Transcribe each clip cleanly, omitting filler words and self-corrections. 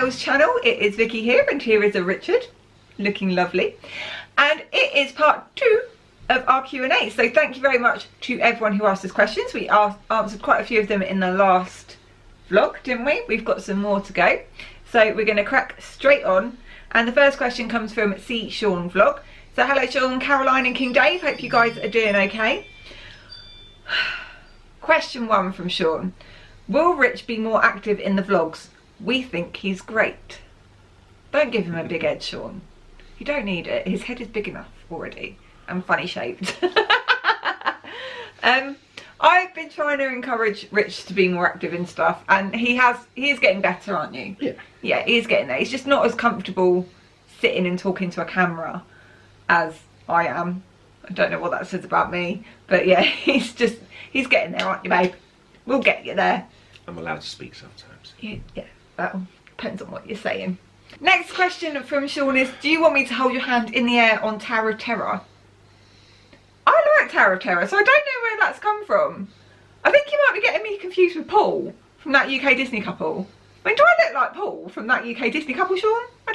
Mel's channel. It is Vicky here, and here is a Richard, looking lovely. And it is part 2 of our Q&A. So thank you very much to everyone who asked us questions. We answered quite a few of them in the last vlog, didn't we? We've got some more to go. So we're going to crack straight on. And the first question comes from C. Sean Vlog. So hello Sean, Caroline and King Dave. Hope you guys are doing okay. Question 1 from Sean. Will Rich be more active in the vlogs? We think he's great. Don't give him a big head, Sean. You don't need it. His head is big enough already and funny shaped. I've been trying to encourage Rich to be more active in stuff, and he is getting better, aren't you? Yeah. Yeah, he is getting there. He's just not as comfortable sitting and talking to a camera as I am. I don't know what that says about me, but yeah, he's getting there, aren't you, babe? We'll get you there. I'm allowed to speak sometimes. Yeah, well, depends on what you're saying. Next question from Sean is, do you want me to hold your hand in the air on Tower of Terror? I like Tower of Terror, so I don't know where that's come from. I think you might be getting me confused with Paul from that UK Disney couple. I mean, do I look like Paul from that UK Disney couple, Sean? I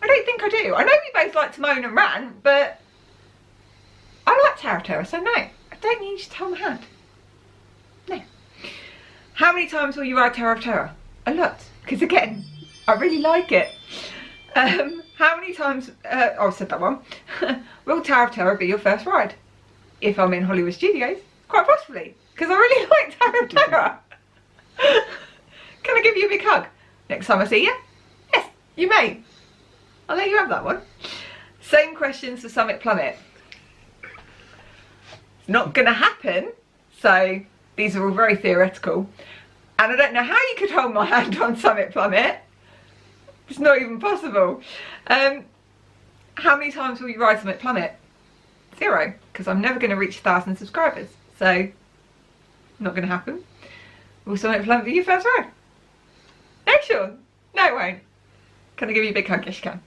don't think I do. I know we both like to moan and rant, but I like Tower of Terror, so no, I don't need you to hold my hand. No. How many times will you ride Tower of Terror? A lot, because again, I really like it. How many times, oh, I said that one. Will Tower of Terror be your first ride? If I'm in Hollywood Studios, quite possibly, because I really like Tower of Terror. Can I give you a big hug next time I see you? Yes, you may. I'll let you have that one. Same questions for Summit Plummet. It's not going to happen, so these are all very theoretical. And I don't know how you could hold my hand on Summit Plummet. It's not even possible. How many times will you ride Summit Plummet? 0, because I'm never going to reach 1,000 subscribers. So, not going to happen. Will Summit Plummet be your first ride? No, Sean. No, it won't. Can I give you a big hug? Yes, you can.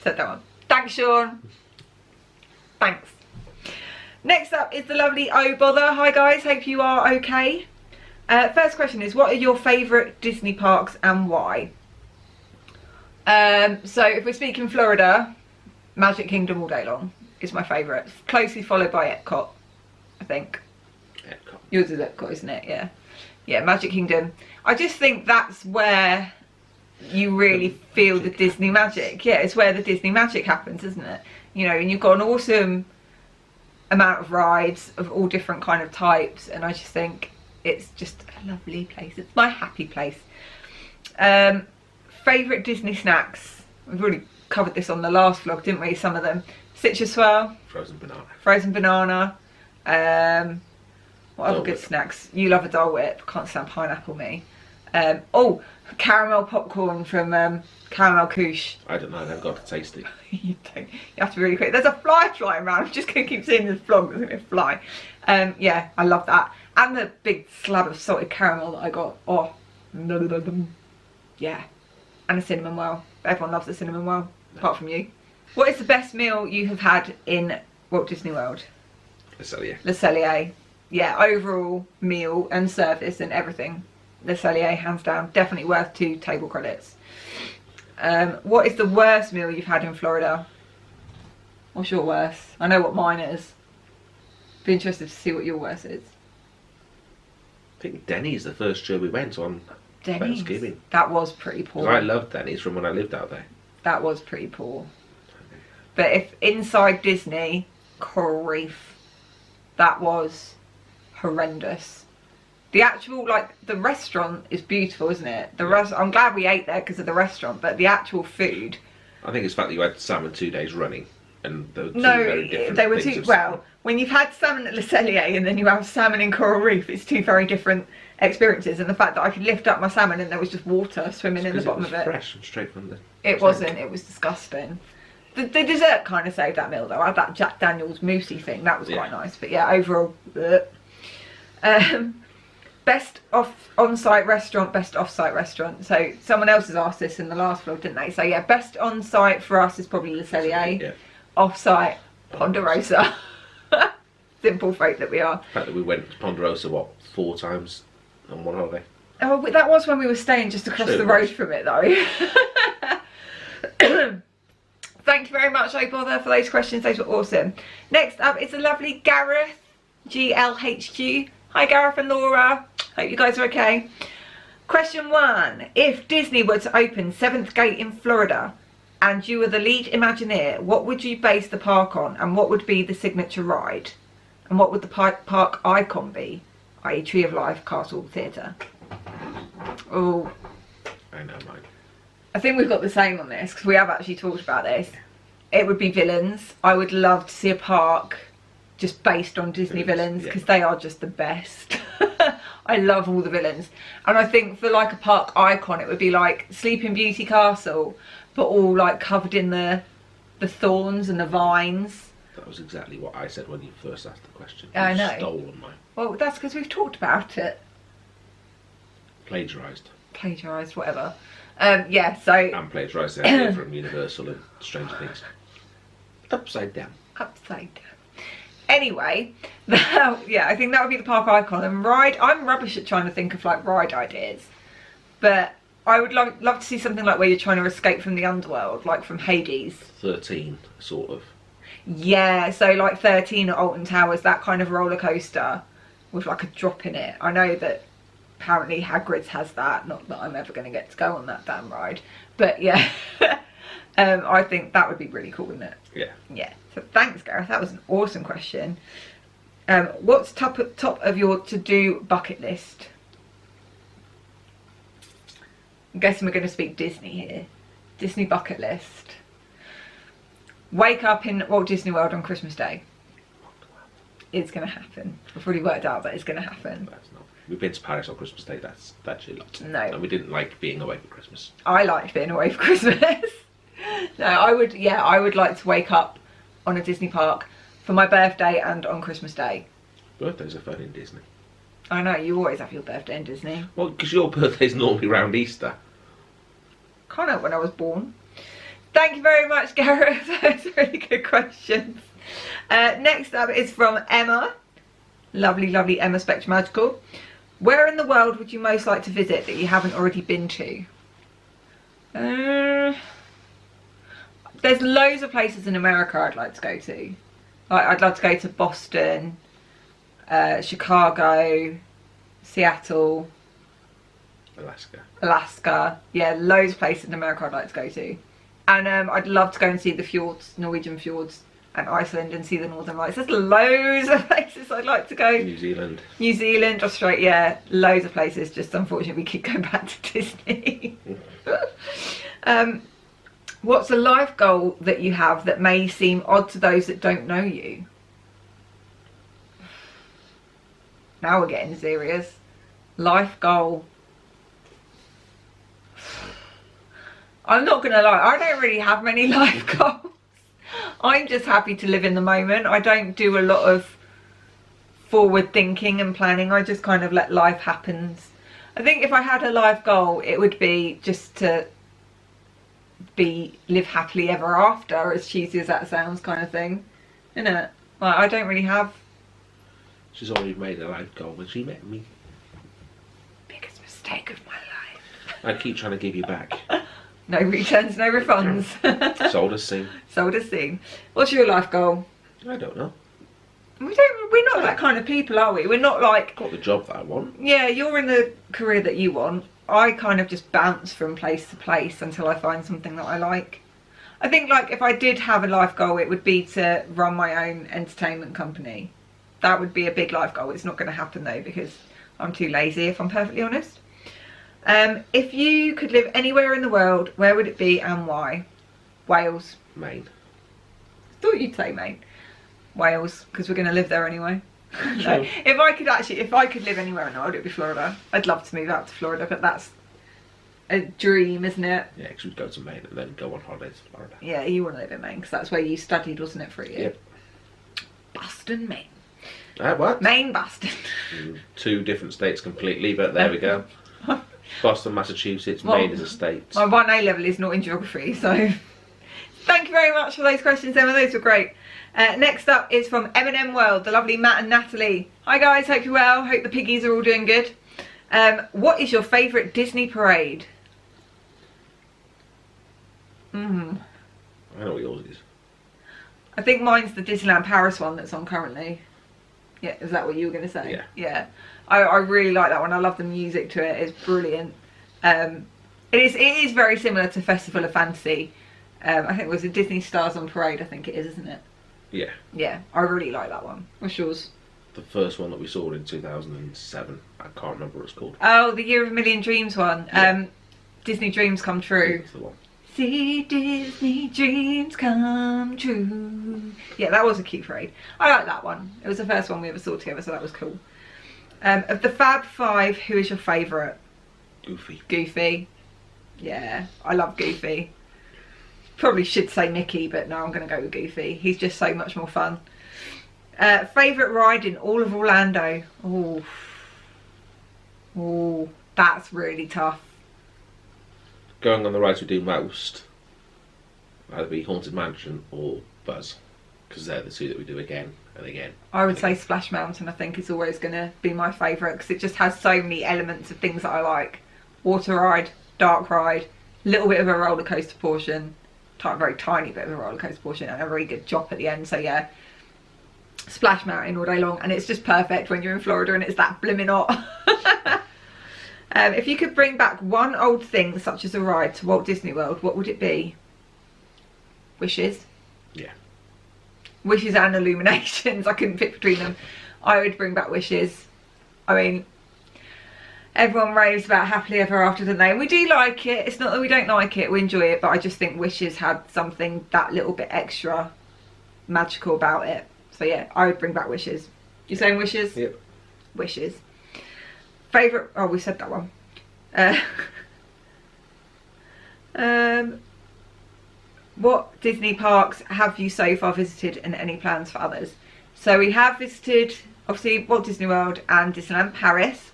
Said that one. Thanks, Sean. Thanks. Next up is the lovely Oh Bother. Hi guys, hope you are okay. First question is, what are your favourite Disney parks and why? So if we're speaking Florida, Magic Kingdom all day long is my favourite. Closely followed by Epcot, I think. Epcot. Yours is Epcot, isn't it? Yeah. Yeah, Magic Kingdom. I just think that's where you really feel the Disney magic. Yeah, it's where the Disney magic happens, isn't it? You know, and you've got an awesome amount of rides of all different kind of types, and I just think it's just a lovely place. It's my happy place. Favourite Disney snacks? We've already covered this on the last vlog, didn't we? Some of them. Citrus swirl. Frozen banana. Frozen banana. What other good snacks? You love a Dole Whip. Can't stand pineapple, me. Oh, caramel popcorn from Caramel Couche. I don't know, I've got to taste it. You don't. You have to be really quick. There's a fly flying around. I'm just going to keep seeing this vlog. There's going to be a fly. Yeah, I love that. And the big slab of salted caramel that I got. Oh, yeah. And a cinnamon roll. Everyone loves a cinnamon roll, apart from you. What is the best meal you have had in Walt Disney World? Le Cellier. Le Cellier. Yeah, overall meal and service and everything. Le Cellier, hands down. Definitely worth 2 table credits. What is the worst meal you've had in Florida? What's your worst? I know what mine is. Be interested to see what your worst is. I think Denny's the first year we went on Denny's? Thanksgiving. That was pretty poor. I loved Denny's from when I lived out there. That was pretty poor. But if inside Disney, grief, that was horrendous. The actual, like, the restaurant is beautiful, isn't it? I'm glad we ate there because of the restaurant, but the actual food. I think it's the fact that you had salmon 2 days running, and they were two no, very different they were things two. of Well, when you've had salmon at Le Cellier and then you have salmon in Coral Reef, it's 2 very different experiences. And the fact that I could lift up my salmon and there was just water swimming in the bottom of it. Fresh and straight from the. It wasn't. It was disgusting. The dessert kind of saved that meal though. I had that Jack Daniel's moussey thing. That was quite nice. But yeah, overall. Best on-site restaurant, best off-site restaurant. So someone else has asked this in the last vlog, didn't they? So yeah, best on-site for us is probably Le Cellier. Yeah. Off-site, Ponderosa. Simple folk that we are. The fact that we went to Ponderosa, what, 4 times on one holiday? Oh, but that was when we were staying just across Sure the it road was. from it, though. Thank you very much, iBother, for those questions. Those were awesome. Next up is a lovely Gareth, GLHQ. Hi, Gareth and Laura. Hope you guys are okay. Question 1. If Disney were to open 7th Gate in Florida and you were the lead Imagineer, what would you base the park on, and what would be the signature ride? And what would the park icon be? I.e. Tree of Life, Castle, Theatre. Oh, I know mine. I think we've got the same on this because we have actually talked about this. It would be villains. I would love to see a park just based on Disney villains because they are just the best. I love all the villains. And I think for like a park icon, it would be like Sleeping Beauty Castle, but all like covered in the thorns and the vines. That was exactly what I said when you first asked the question. I You know. stole mine. Well, that's because we've talked about it. Plagiarised. Plagiarised, whatever. Yeah, so And plagiarised the idea from Universal and Stranger Things. Upside down. upside down. Anyway, yeah, I think that would be the park icon. And ride, I'm rubbish at trying to think of like ride ideas, but I would love to see something like where you're trying to escape from the underworld, like from Hades. 13, sort of. Yeah, so like 13 at Alton Towers, that kind of roller coaster with like a drop in it. I know that apparently Hagrid's has that, not that I'm ever going to get to go on that damn ride, but yeah. I think that would be really cool, wouldn't it? Yeah. Yeah. So thanks, Gareth. That was an awesome question. What's top of your to-do bucket list? I'm guessing we're going to speak Disney here. Disney bucket list. Wake up in Walt Disney World on Christmas Day. It's going to happen. I've already worked out that it's going to happen. That's not. We've been to Paris on Christmas Day. That's your lot. No. And we didn't like being away for Christmas. I liked being away for Christmas. No, I would like to wake up on a Disney park for my birthday and on Christmas Day. Birthdays are fun in Disney. I know, you always have your birthday in Disney. Well, because your birthday's normally around Easter. Can't know when I was born. Thank you very much, Gareth. Those are really good questions. Next up is from Emma. Lovely, lovely Emma Spectre Magical. Where in the world would you most like to visit that you haven't already been to? There's loads of places in America I'd like to go to. Like, I'd love to go to Boston, Chicago, Seattle, Alaska. Yeah, loads of places in America I'd like to go to. And I'd love to go and see the fjords, Norwegian fjords, and Iceland, and see the Northern Lights. There's loads of places I'd like to go. New Zealand, Australia, yeah, loads of places. Just unfortunately we keep going back to Disney. What's a life goal that you have that may seem odd to those that don't know you? Now we're getting serious. Life goal. I'm not gonna lie, I don't really have many life goals. I'm just happy to live in the moment. I don't do a lot of forward thinking and planning. I just kind of let life happen. I think if I had a life goal, it would be just to live happily ever after, as cheesy as that sounds, kind of thing, isn't it? Like, I don't really have. She's already made a life goal when she met me. Biggest mistake of my life. I keep trying to give you back. No returns, no refunds. Sold as seen. Sold as seen. What's your life goal? I don't know. We're not that kind of people, are we? We're not like. Got the job that I want. Yeah, you're in the career that you want. I kind of just bounce from place to place until I find something that I like. I think, like, if I did have a life goal, it would be to run my own entertainment company. That would be a big life goal. It's not going to happen though because I'm too lazy, if I'm perfectly honest. If you could live anywhere in the world, where would it be and why? Wales. Maine. Thought you'd say Maine. Wales, because we're going to live there anyway. Sure. No, if I could live anywhere in the world, it'd be Florida. I'd love to move out to Florida, but that's a dream, isn't it? Yeah, because we'd go to Maine and then go on holiday to Florida. Yeah, you want to live in Maine because that's where you studied, wasn't it, for a year? Yep. Boston, Maine. What? Maine, Boston. Two different states completely, but there we go. Boston, Massachusetts, Well, Maine is a state. My 1A level is not in geography, so thank you very much for those questions, Emma. Those were great. Next up is from M&M World, the lovely Matt and Natalie. Hi guys, hope you're well. Hope the piggies are all doing good. What is your favourite Disney parade? I know what yours is. I think mine's the Disneyland Paris one that's on currently. Yeah, is that what you were going to say? Yeah. Yeah. I really like that one. I love the music to it. It's brilliant. It is very similar to Festival of Fantasy. I think it was a Disney Stars on Parade, I think it is, isn't it? Yeah. Yeah, I really like that one. What's yours? The first one that we saw in 2007. I can't remember what it's called. Oh, the Year of a Million Dreams one. Yeah. Disney Dreams Come True. That's the one. See Disney dreams come true. Yeah, that was a cute parade. I like that one. It was the first one we ever saw together, so that was cool. Of the Fab Five, who is your favourite? Goofy. Goofy. Yeah, I love Goofy. Probably should say Mickey, but no, I'm going to go with Goofy. He's just so much more fun. Favourite ride in all of Orlando? Oh, that's really tough. Going on the rides we do most, either be Haunted Mansion or Buzz, because they're the two that we do again and again. I would say Splash Mountain, I think, is always going to be my favourite, because it just has so many elements of things that I like. Water ride, dark ride, little bit of a roller coaster portion, very tiny bit of a roller coaster portion, and a very good drop at the end. So yeah, Splash Mountain all day long, and it's just perfect when you're in Florida and it's that blimmin' hot. If you could bring back one old thing, such as a ride, to Walt Disney World, what would it be? Wishes? Yeah. Wishes and Illuminations. I couldn't pick between them. I would bring back Wishes. I mean, everyone raves about Happily Ever After, don't they? And we do like it. It's not that we don't like it. We enjoy it. But I just think Wishes had something that little bit extra magical about it. So yeah, I would bring back Wishes. You saying Wishes? Yep. Wishes. Favourite... Oh, we said that one. What Disney parks have you so far visited, and any plans for others? So we have visited, obviously, Walt Disney World and Disneyland Paris.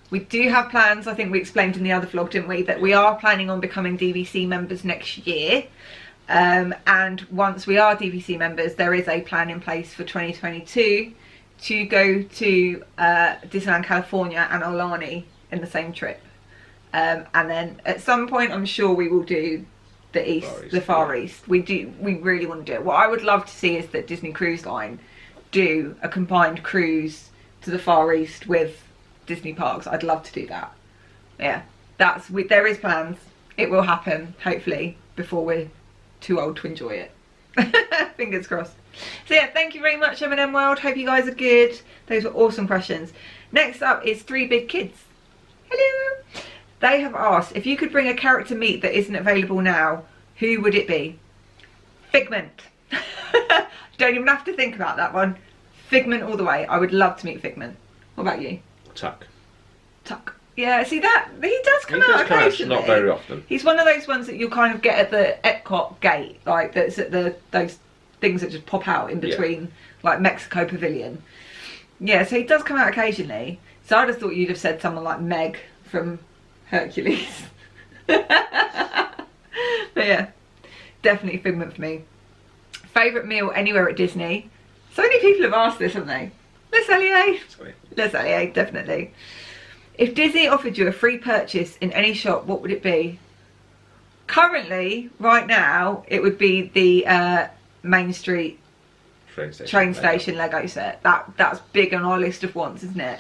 We do have plans, I think we explained in the other vlog, didn't we, that we are planning on becoming DVC members next year. And once we are DVC members, there is a plan in place for 2022 to go to Disneyland California and Aulani in the same trip. And then at some point, I'm sure we will do the Far East. We really want to do it. What I would love to see is that Disney Cruise Line do a combined cruise to the Far East with Disney parks. I'd love to do that. Yeah, there is plans. It will happen, hopefully, before we're too old to enjoy it. Fingers crossed. So yeah, thank you very much, M&M World. Hope you guys are good. Those were awesome questions. Next up is Three Big Kids. Hello. They have asked, if you could bring a character meet that isn't available now, who would it be? Figment. Don't even have to think about that one. Figment all the way. I would love to meet Figment. What about you? Tuck. Tuck. Yeah, see that? He does come out occasionally. Not very often. He's one of those ones that you'll kind of get at the Epcot gate. Like, that's at those things that just pop out in between, like Mexico Pavilion. Yeah, so he does come out occasionally. So I'd have thought you'd have said someone like Meg from Hercules. But yeah, definitely Figment for me. Favourite meal anywhere at Disney? So many people have asked this, haven't they? Les Alliés. Les Alliés, definitely. If Disney offered you a free purchase in any shop, what would it be? Currently, right now, it would be the Main Street train station Lego set. That's big on our list of wants, isn't it?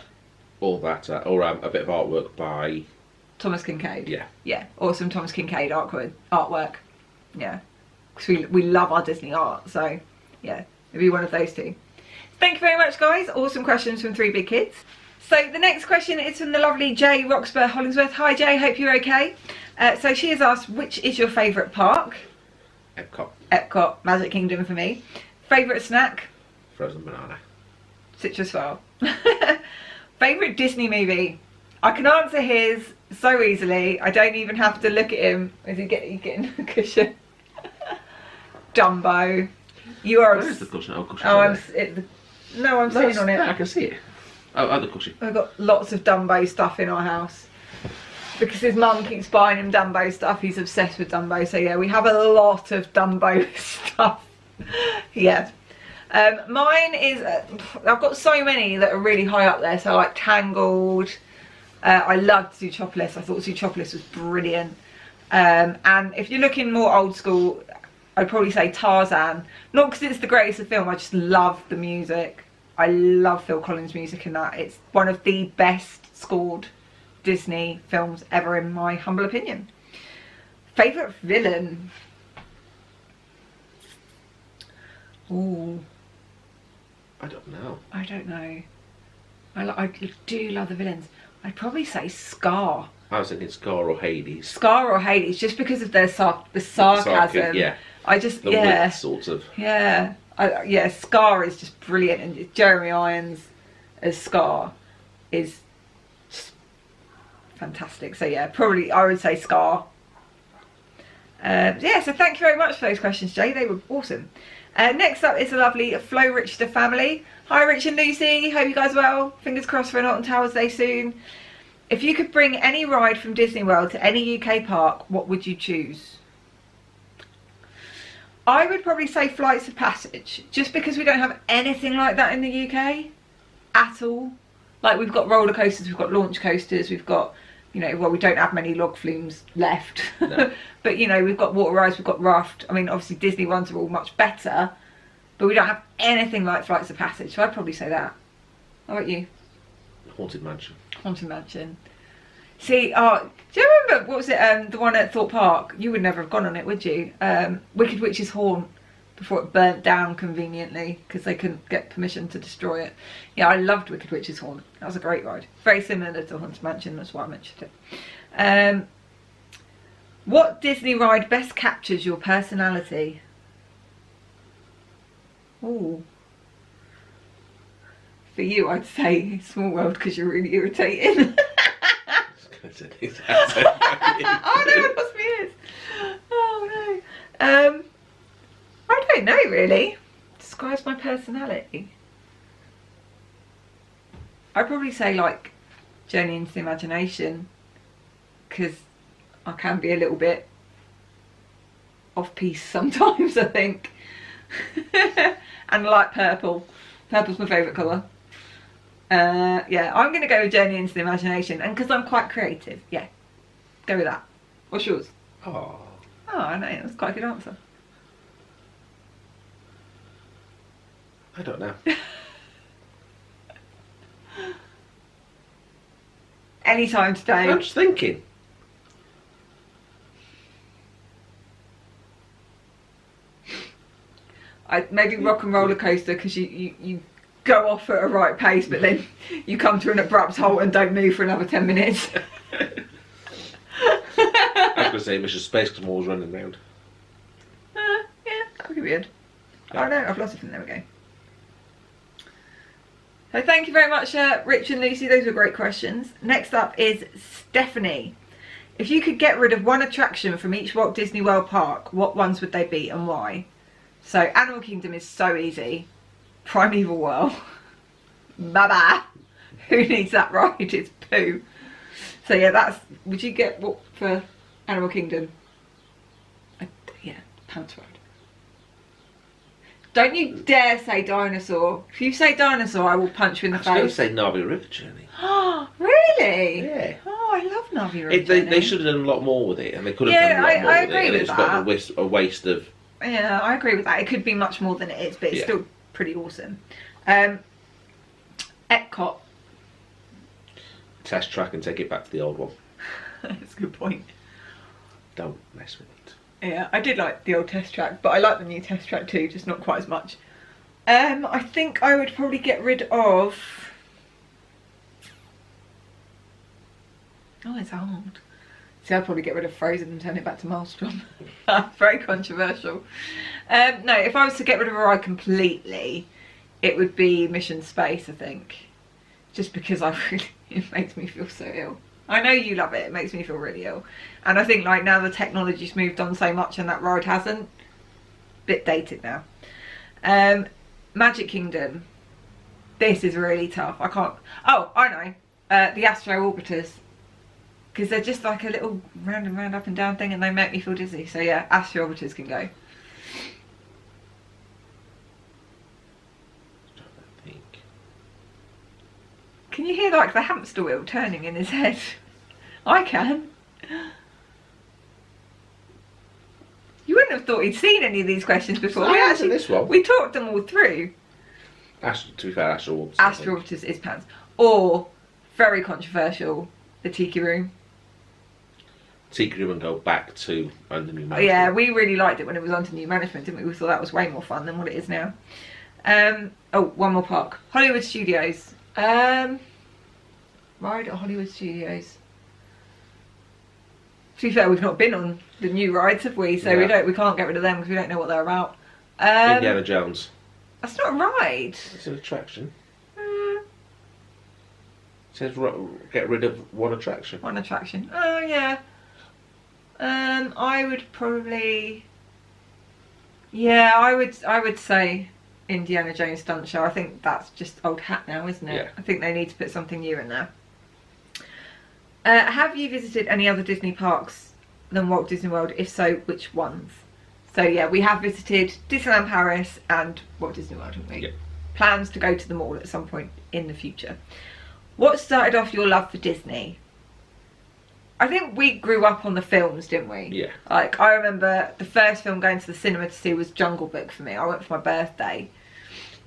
All that, or a bit of artwork by Thomas Kincaid. Yeah. Yeah, awesome Thomas Kincaid artwork. Yeah, because we love our Disney art, so yeah, it'd be one of those two. Thank you very much, guys. Awesome questions from Three Big Kids. So the next question is from the lovely Jay Roxburgh Hollingsworth. Hi Jay, hope you're okay. So she has asked, which is your favourite park? Epcot. Epcot, Magic Kingdom for me. Favourite snack? Frozen banana. Citrus File. Favourite Disney movie? I can answer his so easily. I don't even have to look at him. Is he getting a cushion? Dumbo. You are. Where's the cushion? Oh, cushion. Oh, I'm sitting on it. Yeah, I can see it. Oh, the cushion. We've got lots of Dumbo stuff in our house. Because his mum keeps buying him Dumbo stuff. He's obsessed with Dumbo. So yeah, we have a lot of Dumbo stuff. Yeah. Mine is, I've got so many that are really high up there. So like Tangled, I loved Zootropolis. I thought Zootropolis was brilliant. And if you're looking more old school, I'd probably say Tarzan. Not because it's the greatest of film, I just love the music. I love Phil Collins' music in that. It's one of the best scored Disney films ever, in my humble opinion. Favourite villain? Ooh. I don't know. I don't know. I do love the villains. I'd probably say Scar. I was thinking Scar or Hades. Scar or Hades, just because of their the sarcasm. Yeah. I just, The yeah. wit, sort of. Yeah. Yeah, Scar is just brilliant. And Jeremy Irons as Scar is just fantastic. So yeah, probably I would say Scar. Yeah, so thank you very much for those questions, Jay. They were awesome. Next up is the lovely Flo Richter family. Hi Rich and Lucy, hope you guys are well. Fingers crossed for an Alton Towers Day soon. If you could bring any ride from Disney World to any UK park, what would you choose? I would probably say Flights of Passage, just because we don't have anything like that in the UK at all. Like, we've got roller coasters, we've got launch coasters, we've got, you know, well, we don't have many log flumes left. No. But, you know, we've got water rides, we've got raft. I mean, obviously Disney ones are all much better, but we don't have anything like Flights of Passage, so I'd probably say that. How about you? Haunted Mansion. Haunted Mansion. See, do you remember, what was it, the one at Thorpe Park? You would never have gone on it, would you? Wicked Witch's Haunt, before it burnt down conveniently, because they couldn't get permission to destroy it. Yeah, I loved Wicked Witch's Haunt. That was a great ride. Very similar to Haunted Mansion, that's why I mentioned it. What Disney ride best captures your personality? Ooh. For you, I'd say Small World, because you're really irritating. Oh no, I lost my ears. Oh no. I don't know really. Describes my personality. I'd probably say like Journey into the Imagination, because I can be a little bit off piece sometimes, I think. And I like purple. Purple's my favourite colour. Yeah, I'm going to go with Journey into the Imagination, and because I'm quite creative, yeah, go with that. What's yours? Oh. Oh, I know, that's quite a good answer. I don't know. Anytime today. I'm just thinking. Maybe Rock and Roller Coaster, because you go off at a right pace, but then you come to an abrupt halt and don't move for another 10 minutes. I was going to say Mission Space, because I'm always running around. Yeah, that would be weird. Oh no, I've lost it. There we go. So thank you very much, Rich and Lucy. Those were great questions. Next up is Stephanie. If you could get rid of one attraction from each Walt Disney World park, what ones would they be and why? So Animal Kingdom is so easy. Primeval Whirl. Bye-bye. Who needs that ride? It's poo. So yeah, would you get what for Animal Kingdom? Yeah, Pants Ride. Don't you dare say dinosaur. If you say dinosaur, I will punch you in the face. I was going to say Navi River Journey. Oh, really? Yeah. Oh, I love Navi River Journey. They should have done a lot more with it, and they could have done a lot more I with agree it. with It's that. got a waste of... Yeah, I agree with that. It could be much more than it is, but it's still pretty awesome. Epcot. Test track and take it back to the old one. That's a good point. Don't mess with it. Yeah, I did like the old test track, but I like the new test track too, just not quite as much. I think I would probably get rid of... Oh, it's hard. See, I'd probably get rid of Frozen and turn it back to Maelstrom. Very controversial. No, if I was to get rid of a ride completely, it would be Mission Space, I think. Just because it makes me feel so ill. I know you love it, it makes me feel really ill. And I think like now the technology's moved on so much and that ride hasn't. Bit dated now. Magic Kingdom. This is really tough. I can't... Oh, I know. The Astro Orbiters. Because they're just like a little round and round, up and down thing, and they make me feel dizzy. So yeah, Astro Orbiters can go. I think. Can you hear like the hamster wheel turning in his head? I can. You wouldn't have thought he'd seen any of these questions before. I answered this one. We talked them all through. To be fair, Astral Orbiters. Astral Orbiters is pants. Or, very controversial, the Tiki Room. Tiki Room and go back to under new management. Yeah, we really liked it when it was under new management, didn't we? We thought that was way more fun than what it is now. Oh, one more park. Hollywood Studios. Ride at Hollywood Studios. To be fair, we've not been on the new rides, have we? So we can't get rid of them because we don't know what they're about. Indiana Jones. That's not a ride. It's an attraction. It says get rid of one attraction. One attraction. Oh yeah. I would probably. Yeah, I would say Indiana Jones Stunt Show. I think that's just old hat now, isn't it? Yeah. I think they need to put something new in there. Have you visited any other Disney parks than Walt Disney World? If so, which ones? So yeah, we have visited Disneyland Paris and Walt Disney World, haven't we? Yeah. Plans to go to them all at some point in the future. What started off your love for Disney? I think we grew up on the films, didn't we? Yeah. Like, I remember the first film going to the cinema to see was Jungle Book for me. I went for my birthday.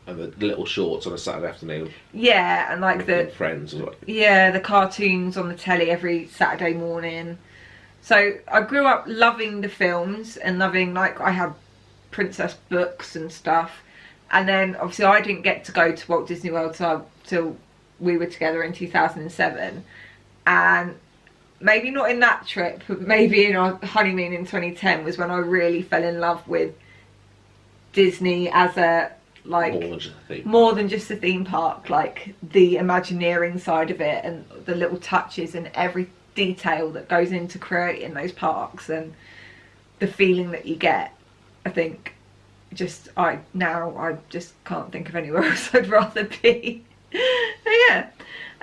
And the little shorts on a Saturday afternoon. Yeah, and like with friends or like. Yeah, the cartoons on the telly every Saturday morning. So I grew up loving the films and loving, like, I had princess books and stuff. And then obviously I didn't get to go to Walt Disney World till we were together in 2007. And maybe not in that trip, but maybe in our honeymoon in 2010 was when I really fell in love with Disney as a, like, more than just a theme park, like the Imagineering side of it and the little touches and every detail that goes into creating those parks and the feeling that you get. I think I just can't think of anywhere else I'd rather be. So yeah.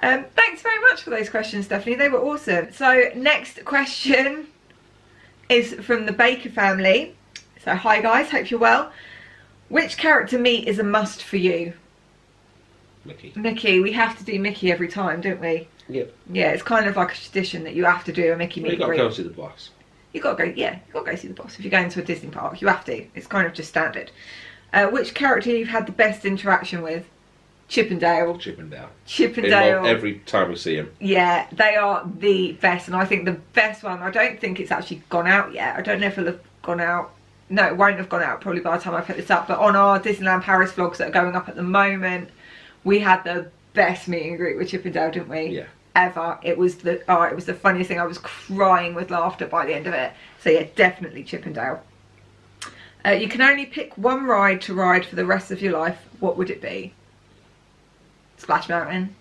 Thanks very much for those questions, Stephanie. They were awesome. So next question is from the Baker family. So hi guys, hope you're well. Which character meet is a must for you? Mickey. Mickey. We have to do Mickey every time, don't we? Yep. Yeah, it's kind of like a tradition that you have to do a Mickey meet. You got to go and see the boss. You got to go. Yeah, you got to go see the boss. If you're going to a Disney park, you have to. It's kind of just standard. Which character you've had the best interaction with? Chippendale. Chippendale. Every time we see him. Yeah, they are the best, and I think the best one. I don't think it's actually gone out yet. I don't know if it'll have gone out. No, it won't have gone out probably by the time I put this up. But on our Disneyland Paris vlogs that are going up at the moment, we had the best meet and greet with Chippendale, didn't we? Yeah. Ever. It was the funniest thing. I was crying with laughter by the end of it. So yeah, definitely Chippendale. You can only pick one ride to ride for the rest of your life. What would it be? Splash Mountain.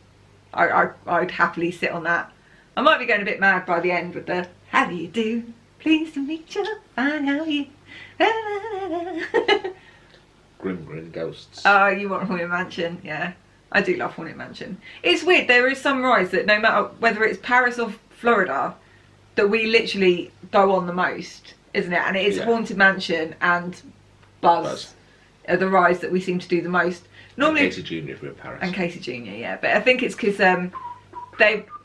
I'd happily sit on that. I might be going a bit mad by the end with the how do you do? Pleased to meet you. Find how you. Grim Ghosts. Oh, you want Haunted Mansion? Yeah, I do love Haunted Mansion. It's weird. There is some rides that no matter whether it's Paris or Florida, that we literally go on the most, isn't it? And it is Haunted Mansion and Buzz are the rides that we seem to do the most. Normally, and Casey Jr. if we're in Paris. And Casey Jr. Yeah, but I think it's because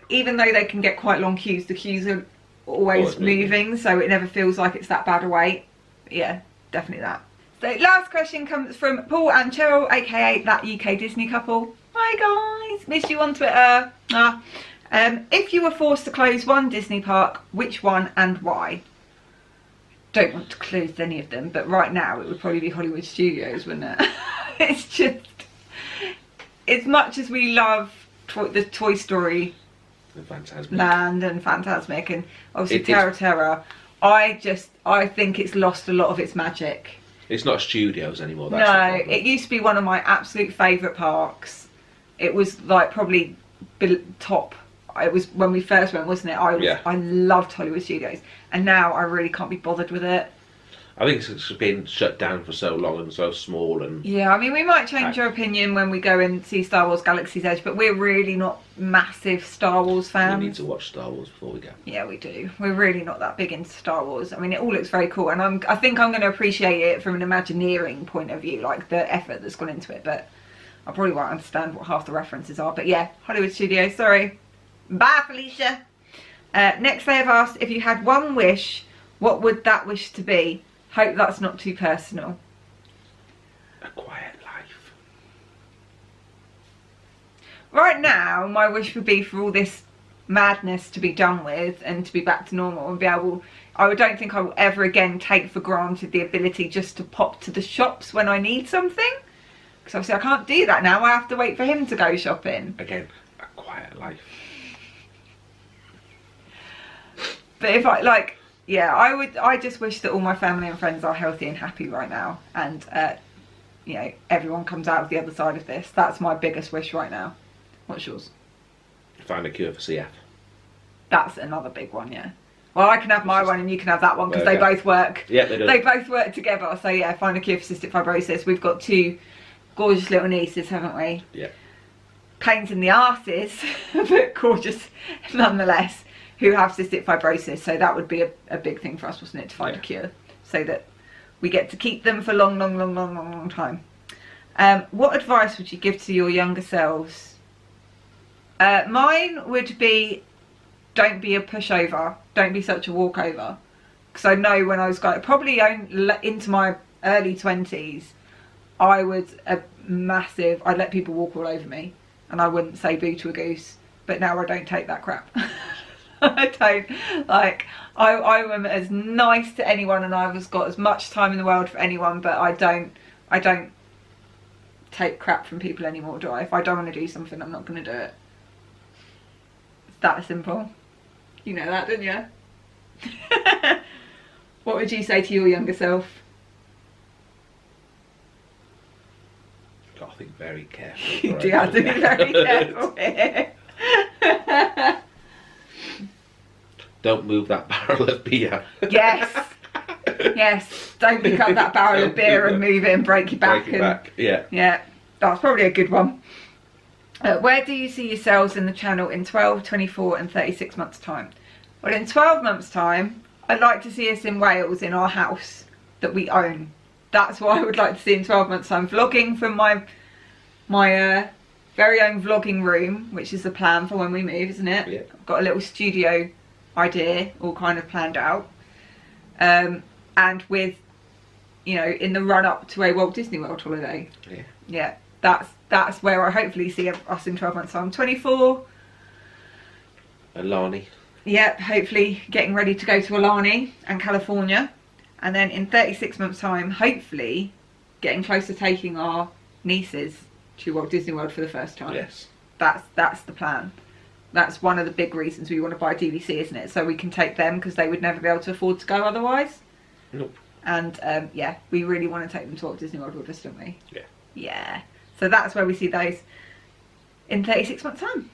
even though they can get quite long queues, the queues are always moving, so it never feels like it's that bad a wait. Yeah, definitely that. So last question comes from Paul and Cheryl, aka that UK Disney couple. Hi guys, missed you on Twitter. If you were forced to close one Disney park, which one and why? Don't want to close any of them, but right now it would probably be Hollywood Studios, wouldn't it? It's just, as much as we love the Toy Story Land and Fantasmic and obviously Terra, I think it's lost a lot of its magic. It's not studios anymore. No, it used to be one of my absolute favourite parks. It was like probably top. It was when we first went, wasn't it? I loved Hollywood Studios, and now I really can't be bothered with it. I think it's been shut down for so long and so small. And yeah, I mean, we might change our opinion when we go and see Star Wars Galaxy's Edge, but we're really not massive Star Wars fans. We need to watch Star Wars before we go. Yeah, we do. We're really not that big into Star Wars. I mean, it all looks very cool, and I think I'm going to appreciate it from an Imagineering point of view, like the effort that's gone into it. But I probably won't understand what half the references are, but yeah, Hollywood Studios, sorry. Bye, Felicia. Next they have asked, if you had one wish, what would that wish to be? Hope that's not too personal. A quiet life. Right now, my wish would be for all this madness to be done with and to be back to normal and be able, don't think I will ever again take for granted the ability just to pop to the shops when I need something. Because obviously I can't do that now, I have to wait for him to go shopping. Again, a quiet life. But if I just wish that all my family and friends are healthy and happy right now, and you know, everyone comes out of the other side of this. That's my biggest wish right now. What's yours? Find a cure for CF. That's another big one, yeah. Well, I can have my one and you can have that one because they Okay. both work. Yeah, they do. They both work together. So yeah, find a cure for cystic fibrosis. We've got 2 gorgeous little nieces, haven't we? Yeah. Pains in the arses, but gorgeous nonetheless, who have cystic fibrosis. So that would be a big thing for us, wasn't it, to find a cure, so that we get to keep them for long time. What advice would you give to your younger selves? Mine would be, don't be a pushover. Don't be such a walkover. Because I know when I was probably into my early 20s, I was I'd let people walk all over me and I wouldn't say boo to a goose. But now I don't take that crap. I don't, like, I am as nice to anyone and I've got as much time in the world for anyone, but I don't take crap from people anymore, do I? If I don't want to do something, I'm not going to do it. It's that simple. You know that, don't you? What would you say to your younger self? Got to think very carefully. You do have to be very careful here. Don't move that barrel of beer. Yes. Yes. Don't pick up that barrel of beer and move it and break your back. Break it back. Yeah. Yeah. That's probably a good one. Where do you see yourselves in the channel in 12, 24 and 36 months time? Well, in 12 months time, I'd like to see us in Wales in our house that we own. That's what I would like to see in 12 months time. Vlogging from my very own vlogging room, which is the plan for when we move, isn't it? Yeah. I've got a little studio idea all kind of planned out. And with, you know, in the run up to a Walt Disney World holiday. Yeah. Yeah. That's where I hopefully see us in 12 months time. 24. Alani. Yep, hopefully getting ready to go to Alani and California. And then in 36 months time, hopefully getting close to taking our nieces to Walt Disney World for the first time. Yes. That's the plan. That's one of the big reasons we want to buy DVC, isn't it? So we can take them because they would never be able to afford to go otherwise. Nope. And yeah, we really want to take them to Walt Disney World with us, don't we? Yeah. Yeah. So that's where we see those in 36 months time.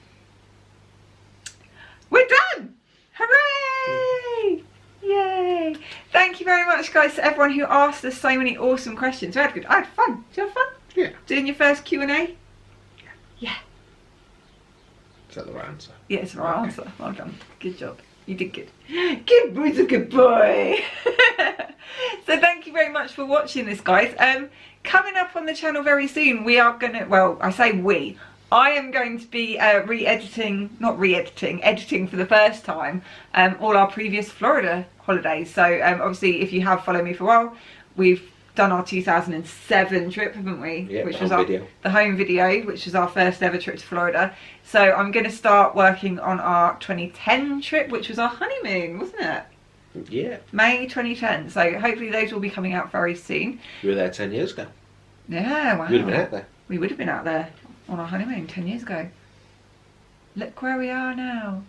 We're done! Hooray! Yay! Thank you very much, guys, to everyone who asked us so many awesome questions. I had fun. Did you have fun? Yeah. Doing your first Q&A? Yeah. Is that the right answer? Yeah, it's the right answer. Well done. Good job. You did good. Good boy's a good boy. So thank you very much for watching this, guys. Coming up on the channel very soon, we are gonna, well, I say we, I am going to be editing for the first time all our previous Florida holidays. So obviously, if you have followed me for a while, we've done our 2007 trip, haven't we? Yeah, which the was home video. The home video, which was our first ever trip to Florida. So I'm going to start working on our 2010 trip, which was our honeymoon, wasn't it? Yeah. May 2010. So hopefully those will be coming out very soon. You were there 10 years ago. Yeah, wow. You would have been out there. We would have been out there on our honeymoon 10 years ago. Look where we are now.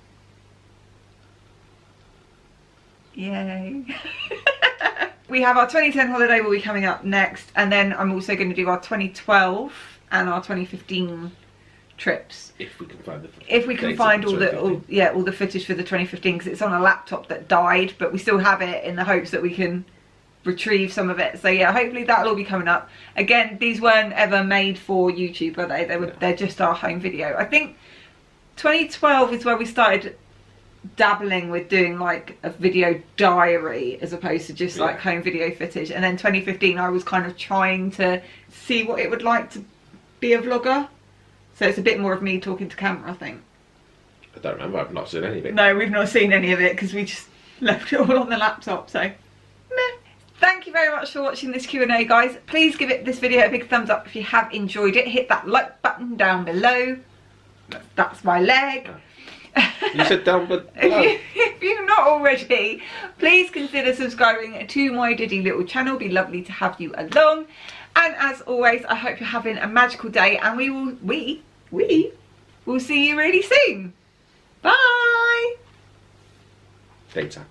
Yay. We have our 2010 holiday will be coming up next, and then I'm also going to do our 2012 and our 2015 trips. If we can find the footage. If we can find all the footage for the 2015, because it's on a laptop that died, but we still have it in the hopes that we can retrieve some of it. So yeah, hopefully that'll all be coming up. Again, these weren't ever made for YouTube, are they? They're just our home video. I think 2012 is where we started dabbling with doing like a video diary as opposed to just like home video footage, and then 2015 I was kind of trying to see what it would like to be a vlogger. So it's a bit more of me talking to camera, I think. I don't remember, I've not seen any of it. No, we've not seen any of it because we just left it all on the laptop, so meh. Thank you very much for watching this Q&A, guys. Please give this video a big thumbs up if you have enjoyed it. Hit that like button down below. That's my leg. You said down below. If you're not already, please consider subscribing to my diddy little channel. It'd be lovely to have you along. And as always, I hope you're having a magical day, and we will see you really soon. Bye. Daytime.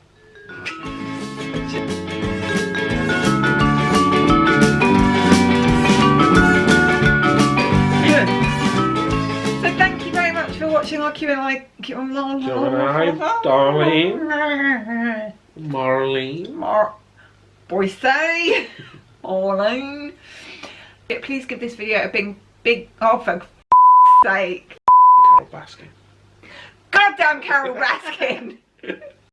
So thank you very much for watching our Q&A. Darling. Marlene. Boy say. Marlene. Please give this video a big, oh for sake. Carol Baskin. Goddamn Carol Baskin.